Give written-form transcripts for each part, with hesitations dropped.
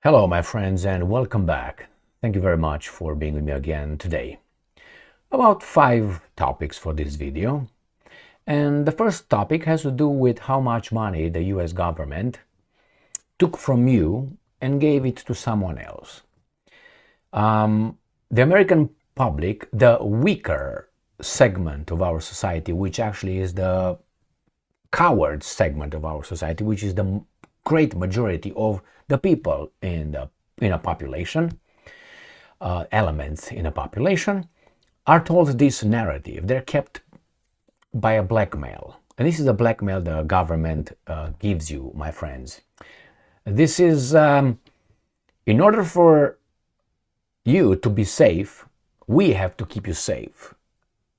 Hello, my friends, and welcome back. Thank you very much for being with me again today. About 5 topics for this video. And the first topic has to do with how much money the US government took from you and gave it to someone else. The American public, the weaker segment of our society, which actually is the coward segment of our society, which is the great majority of the people in a population, elements in a population, are told this narrative. They're kept by a blackmail. And this is a blackmail the government gives you, my friends. This is, in order for you to be safe, we have to keep you safe.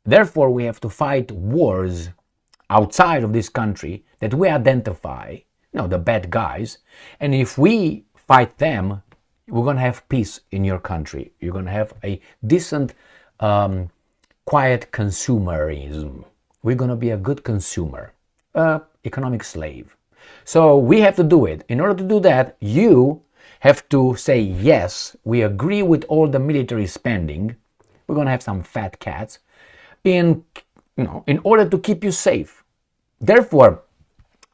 Therefore, we have to fight wars outside of this country that we identify, the bad guys. And if we fight them, we're going to have peace in your country. You're going to have a decent, quiet consumerism. We're going to be a good consumer, economic slave. So we have to do it. In order to do that, you have to say, yes, we agree with all the military spending. We're going to have some fat cats in order to keep you safe. Therefore,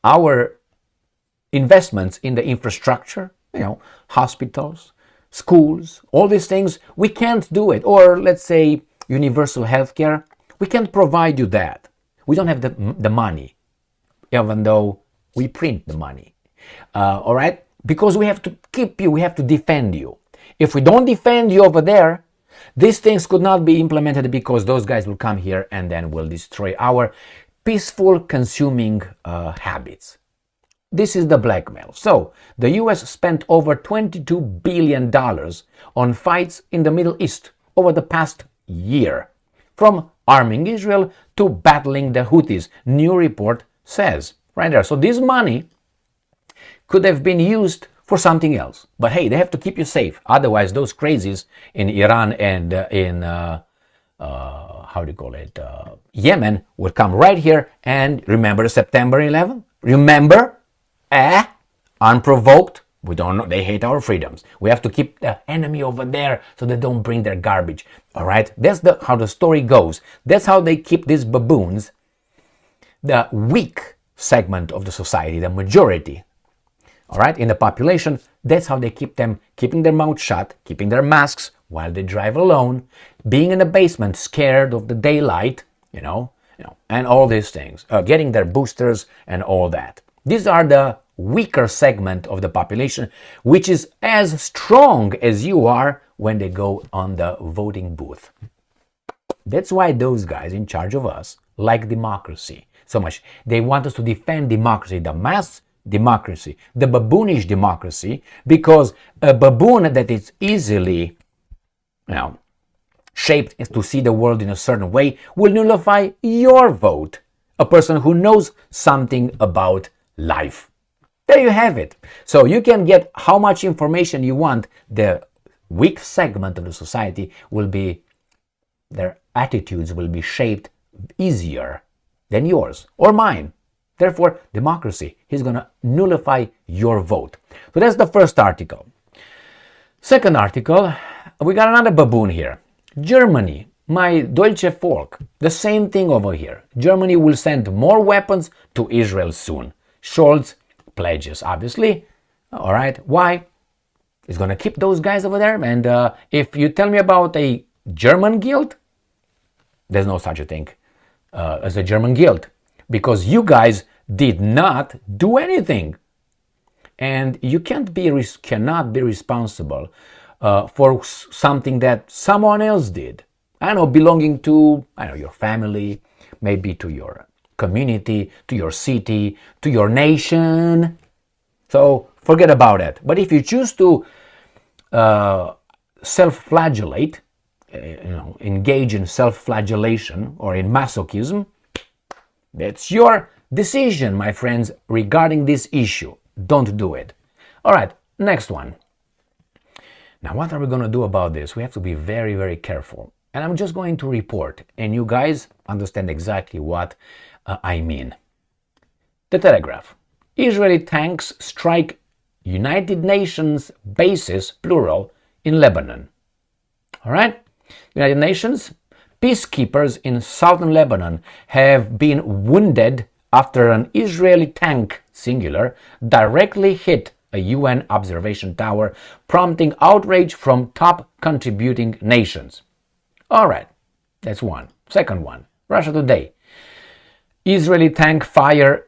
our investments in the infrastructure, hospitals, schools, all these things, we can't do it. Or let's say universal healthcare, we can't provide you that. We don't have the money, even though we print the money. All right? Because we have to keep you, we have to defend you. If we don't defend you over there, these things could not be implemented because those guys will come here and then will destroy our peaceful consuming habits. This is the blackmail. So, the US spent over $22 billion on fights in the Middle East over the past year, from arming Israel to battling the Houthis, new report says. Right there. So this money could have been used for something else. But hey, they have to keep you safe. Otherwise, those crazies in Iran and Yemen will come right here and remember September 11th? Remember? Unprovoked. We don't know. They hate our freedoms. We have to keep the enemy over there so they don't bring their garbage. All right? That's how the story goes. That's how they keep these baboons, the weak segment of the society, the majority, all right, in the population. That's how they keep them keeping their mouth shut, keeping their masks while they drive alone, being in the basement, scared of the daylight, and all these things, getting their boosters and all that. These are the weaker segment of the population, which is as strong as you are when they go on the voting booth. That's why those guys in charge of us like democracy so much. They want us to defend democracy, the mass democracy, the baboonish democracy, because a baboon that is easily, shaped to see the world in a certain way will nullify your vote. A person who knows something about life. There you have it. So you can get how much information you want. The weak segment of the society their attitudes will be shaped easier than yours or mine. Therefore, democracy is going to nullify your vote. So that's the first article. Second article, we got another baboon here. Germany, my Deutsche Volk, the same thing over here. Germany will send more weapons to Israel soon. Scholz pledges, obviously. All right, why? He's going to keep those guys over there. And if you tell me about a German guild, there's no such a thing as a German guild, because you guys did not do anything, and you cannot be responsible for something that someone else did. Belonging to your family, maybe to your community, to your city, to your nation. So forget about it. But if you choose to self-flagellate, engage in self-flagellation or in masochism, that's your decision, my friends, regarding this issue. Don't do it. All right, next one. Now, what are we going to do about this? We have to be very, very careful. And I'm just going to report, and you guys understand exactly what I mean. The Telegraph. Israeli tanks strike United Nations bases, plural, in Lebanon. All right? United Nations peacekeepers in southern Lebanon have been wounded after an Israeli tank, singular, directly hit a UN observation tower, prompting outrage from top contributing nations. All right, that's one. Second one, Russia Today. Israeli tank fire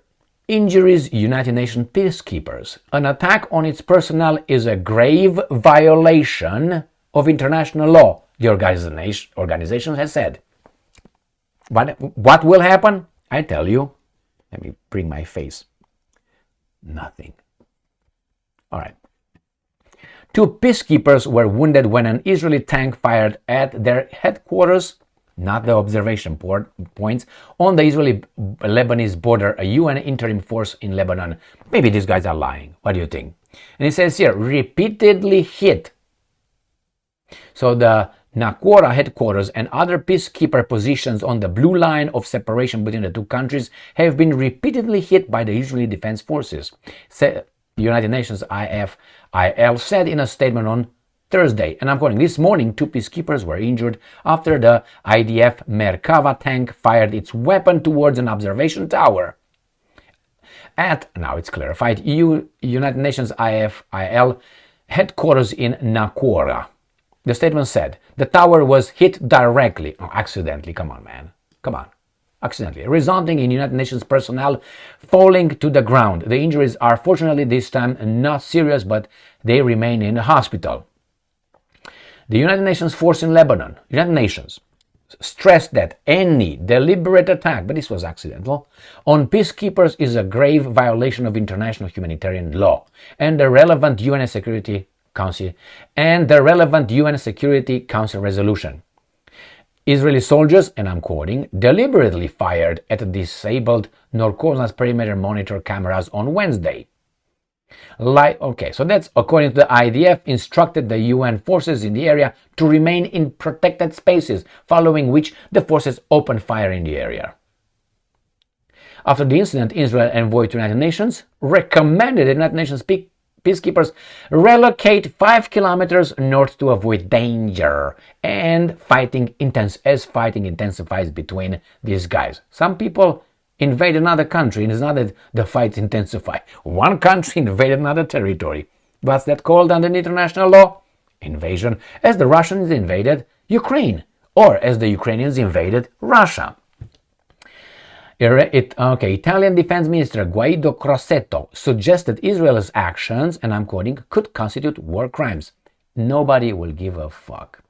injuries United Nations peacekeepers. An attack on its personnel is a grave violation of international law, the organization has said. But what will happen? I tell you. Let me bring my face. Nothing. All right. 2 peacekeepers were wounded when an Israeli tank fired at their headquarters, not the observation points, on the Israeli-Lebanese border, a UN interim force in Lebanon. Maybe these guys are lying. What do you think? And it says here, repeatedly hit. So the Naqoura headquarters and other peacekeeper positions on the blue line of separation between the two countries have been repeatedly hit by the Israeli Defense Forces. The United Nations IFIL said in a statement on Thursday, and I'm quoting, this morning 2 peacekeepers were injured after the IDF Merkava tank fired its weapon towards an observation tower. Now it's clarified, United Nations IFIL headquarters in Naqoura. The statement said, the tower was hit directly, accidentally, come on man, come on, accidentally, resulting in United Nations personnel falling to the ground. The injuries are fortunately this time not serious, but they remain in the hospital. The United Nations force in Lebanon, United Nations, stressed that any deliberate attack, but this was accidental, on peacekeepers is a grave violation of international humanitarian law and the relevant UN Security Council resolution. Israeli soldiers, and I'm quoting, deliberately fired at disabled North perimeter monitor cameras on Wednesday. So that's according to the IDF, instructed the UN forces in the area to remain in protected spaces, following which the forces opened fire in the area. After the incident, Israel envoy to United Nations recommended the United Nations peacekeepers relocate 5 kilometers north to avoid danger, and fighting intensifies between these guys. Some people invade another country, and it's not that the fights intensify. One country invaded another territory. What's that called under international law? Invasion, as the Russians invaded Ukraine, or as the Ukrainians invaded Russia. Italian Defense Minister Guido Crosetto suggested Israel's actions, and I'm quoting, could constitute war crimes. Nobody will give a fuck.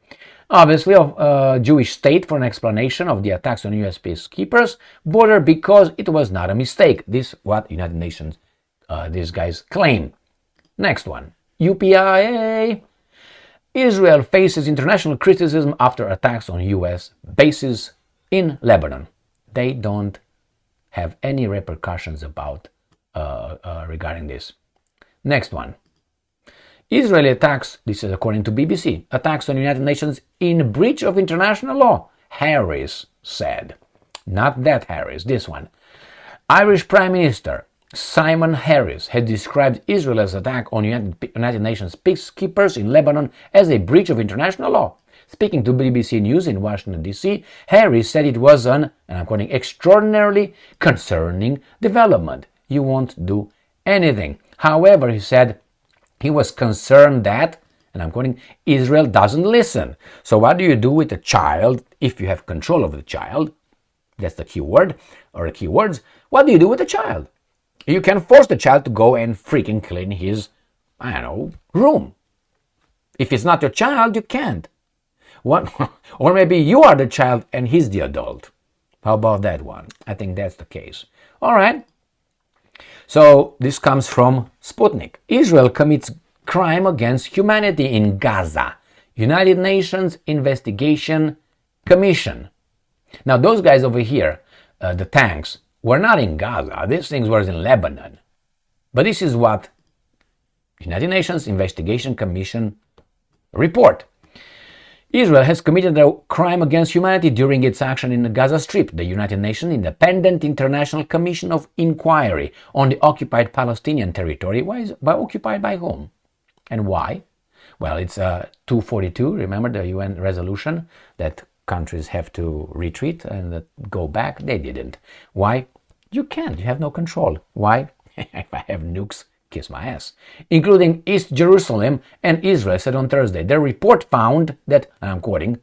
Obviously, a Jewish state for an explanation of the attacks on U.S. peacekeepers border because it was not a mistake. This is what United Nations, these guys claim. Next one, UPIA. Israel faces international criticism after attacks on U.S. bases in Lebanon. They don't have any repercussions about regarding this. Next one. Israeli attacks, this is according to BBC, attacks on United Nations in breach of international law, Harris said. Not that Harris, this one. Irish Prime Minister Simon Harris had described Israel's attack on United Nations peacekeepers in Lebanon as a breach of international law. Speaking to BBC News in Washington, D.C., Harris said it was an, and I'm quoting, extraordinarily concerning development. You won't do anything. However, he said he was concerned that, and I'm quoting, Israel doesn't listen. So what do you do with a child if you have control of the child? That's the key word, or the key words. What do you do with a child? You can force the child to go and freaking clean his, room. If it's not your child, you can't. What? Or maybe you are the child and he's the adult. How about that one? I think that's the case. All right. So this comes from Sputnik. Israel commits crime against humanity in Gaza. United Nations Investigation Commission. Now those guys over here, the tanks, were not in Gaza. These things were in Lebanon. But this is what United Nations Investigation Commission report. Israel has committed a crime against humanity during its action in the Gaza Strip. The United Nations Independent International Commission of Inquiry on the occupied Palestinian territory. Why is occupied by whom? And why? Well, it's 242, remember the UN resolution that countries have to retreat and go back? They didn't. Why? You can't. You have no control. Why? If I have nukes, kiss my ass. Including East Jerusalem and Israel, said on Thursday. Their report found that, and I'm quoting,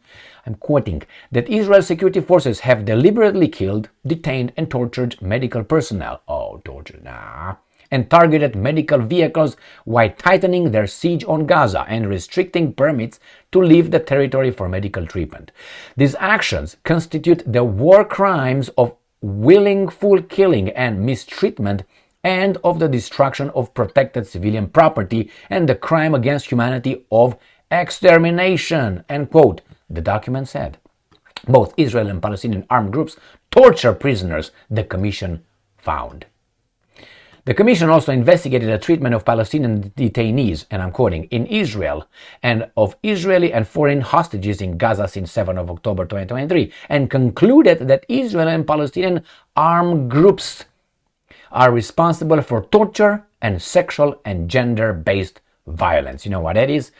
that Israel's security forces have deliberately killed, detained, and tortured medical personnel. Oh, torture, nah. And targeted medical vehicles while tightening their siege on Gaza and restricting permits to leave the territory for medical treatment. These actions constitute the war crimes of willful killing and mistreatment and of the destruction of protected civilian property and the crime against humanity of extermination, end quote, the document said. Both Israel and Palestinian armed groups torture prisoners, the commission found. The commission also investigated the treatment of Palestinian detainees, and I'm quoting, in Israel, and of Israeli and foreign hostages in Gaza since 7 of October 2023, and concluded that Israel and Palestinian armed groups are responsible for torture and sexual and gender-based violence. You know what that is?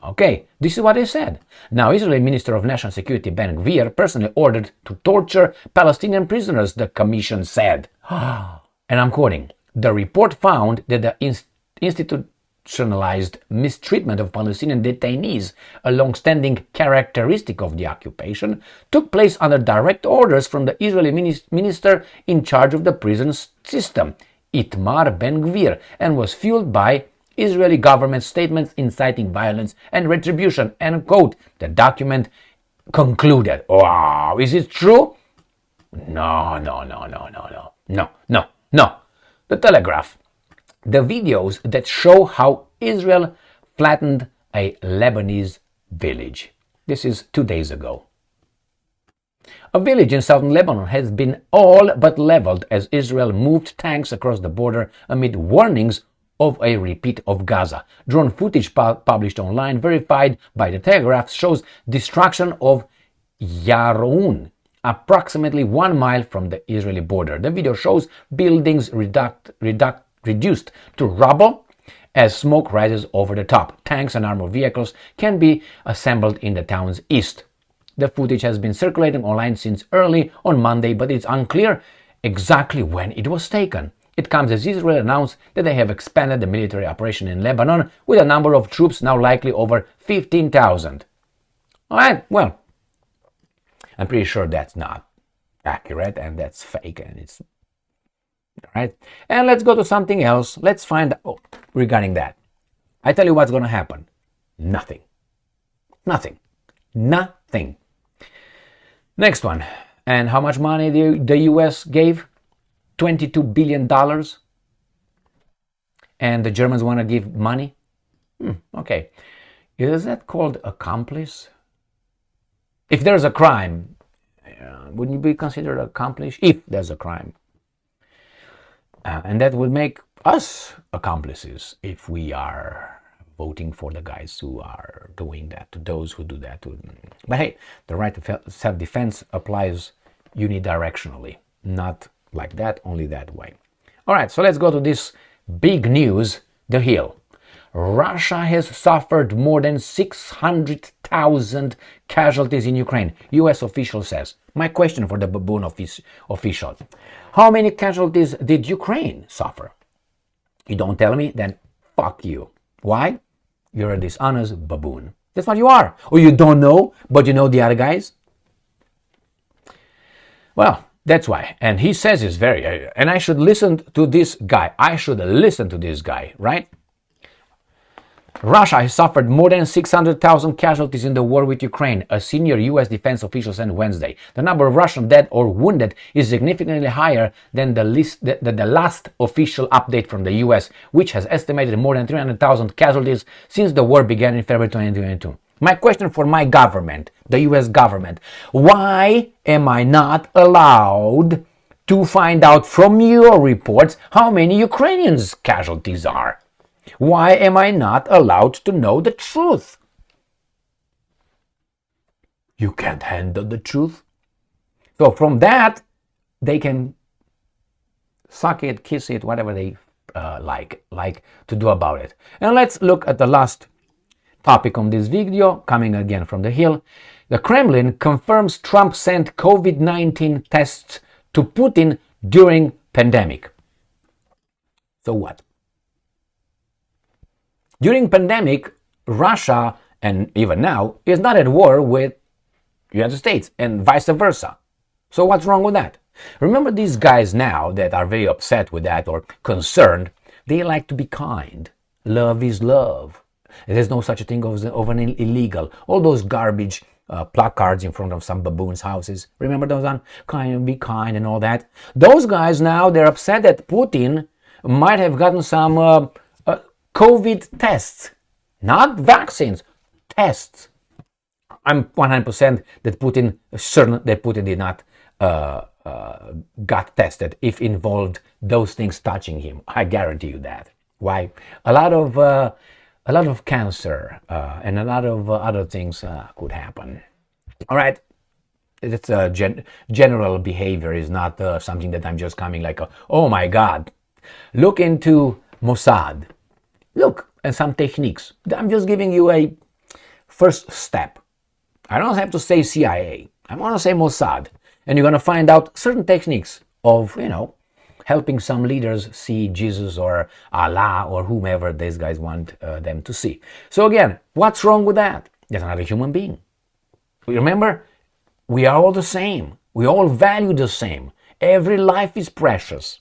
Okay, this is what they said. Now, Israeli Minister of National Security Ben Gvir personally ordered to torture Palestinian prisoners, the commission said. And I'm quoting, the report found that the institutionalized mistreatment of Palestinian detainees, a long-standing characteristic of the occupation, took place under direct orders from the Israeli minister in charge of the prison system, Itamar Ben Gvir, and was fueled by Israeli government statements inciting violence and retribution, end quote. The document concluded. Wow, is it true? No. The Telegraph. The videos that show how Israel flattened a Lebanese village. This is 2 days ago. A village in southern Lebanon has been all but leveled as Israel moved tanks across the border amid warnings of a repeat of Gaza. Drone footage published online, verified by the Telegraph, shows destruction of Yaroun, approximately 1 mile from the Israeli border. The video shows buildings reduced to rubble as smoke rises over the top. Tanks and armored vehicles can be assembled in the town's east. The footage has been circulating online since early on Monday, but it's unclear exactly when it was taken. It comes as Israel announced that they have expanded the military operation in Lebanon with a number of troops now likely over 15,000. All right, well, I'm pretty sure that's not accurate and that's fake and it's all right. And let's go to something else. Let's find out regarding that. I tell you what's going to happen. Nothing. Next one. And how much money the US gave? $22 billion. And the Germans want to give money? Okay. Is that called accomplice? If there's a crime, wouldn't you be considered accomplice? If there's a crime. And that would make us accomplices if we are voting for the guys who are doing that, to those who do that. But hey, the right to self-defense applies unidirectionally, not like that, only that way. All right, so let's go to this big news, The Hill. Russia has suffered more than 600,000 casualties in Ukraine, U.S. official says. My question for the baboon official. How many casualties did Ukraine suffer? You don't tell me, then fuck you. Why? You're a dishonest baboon. That's what you are. Or you don't know, but you know the other guys? Well, that's why. And he says it's and I should listen to this guy. Right? Russia has suffered more than 600,000 casualties in the war with Ukraine, a senior U.S. defense official said Wednesday. The number of Russian dead or wounded is significantly higher than the last official update from the U.S., which has estimated more than 300,000 casualties since the war began in February 2022. My question for my government, the U.S. government, why am I not allowed to find out from your reports how many Ukrainians casualties are? Why am I not allowed to know the truth? You can't handle the truth. So from that, they can suck it, kiss it, whatever they like to do about it. And let's look at the last topic on this video, coming again from the Hill. The Kremlin confirms Trump sent COVID-19 tests to Putin during pandemic. So what? During pandemic, Russia, and even now, is not at war with United States and vice versa. So what's wrong with that? Remember, these guys now that are very upset with that or concerned, they like to be kind. Love is love. There's no such a thing of an illegal. All those garbage placards in front of some baboons' houses. Remember those on be kind and all that? Those guys now, they're upset that Putin might have gotten some COVID tests. Not vaccines, tests. I'm 100% that Putin, certain that Putin did not got tested if involved those things touching him. I guarantee you that. Why? A lot of cancer and a lot of other things could happen. All right. It's general behavior is not something that I'm just coming like, oh my God. Look into Mossad. Look at some techniques. I'm just giving you a first step. I don't have to say CIA. I'm going to say Mossad. And you're going to find out certain techniques of, helping some leaders see Jesus or Allah or whomever these guys want them to see. So again, what's wrong with that? There's not a human being. Remember, we are all the same. We all value the same. Every life is precious.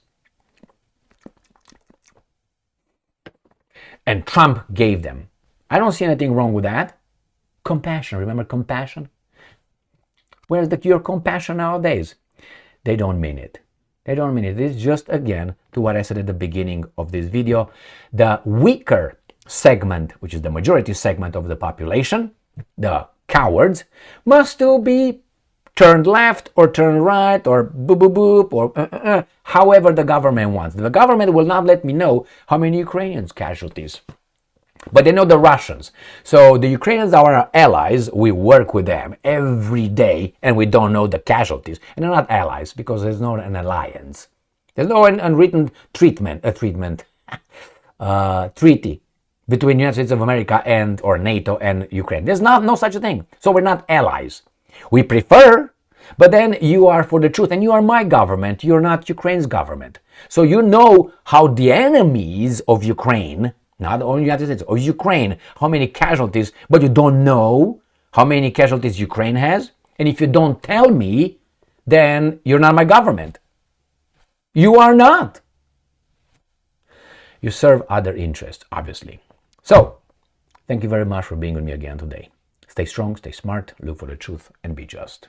And Trump gave them. I don't see anything wrong with that. Compassion. Remember compassion? Where's your compassion nowadays? They don't mean it. They don't mean it. It's just, again, to what I said at the beginning of this video, the weaker segment, which is the majority segment of the population, the cowards, must still be turned left or turned right or boop, boop, boop, or however the government wants. The government will not let me know how many Ukrainians casualties. But they know the Russians. So the Ukrainians are our allies. We work with them every day, and we don't know the casualties. And they're not allies because there's no an alliance. There's no unwritten treaty between the United States of America and or NATO and Ukraine. There's no such a thing. So we're not allies. We prefer, but then you are for the truth, and you are my government. You're not Ukraine's government. So you know how the enemies of Ukraine, not only United States, or Ukraine, how many casualties, but you don't know how many casualties Ukraine has. And if you don't tell me, then you're not my government. You are not. You serve other interests, obviously. So, thank you very much for being with me again today. Stay strong, stay smart, look for the truth, and be just.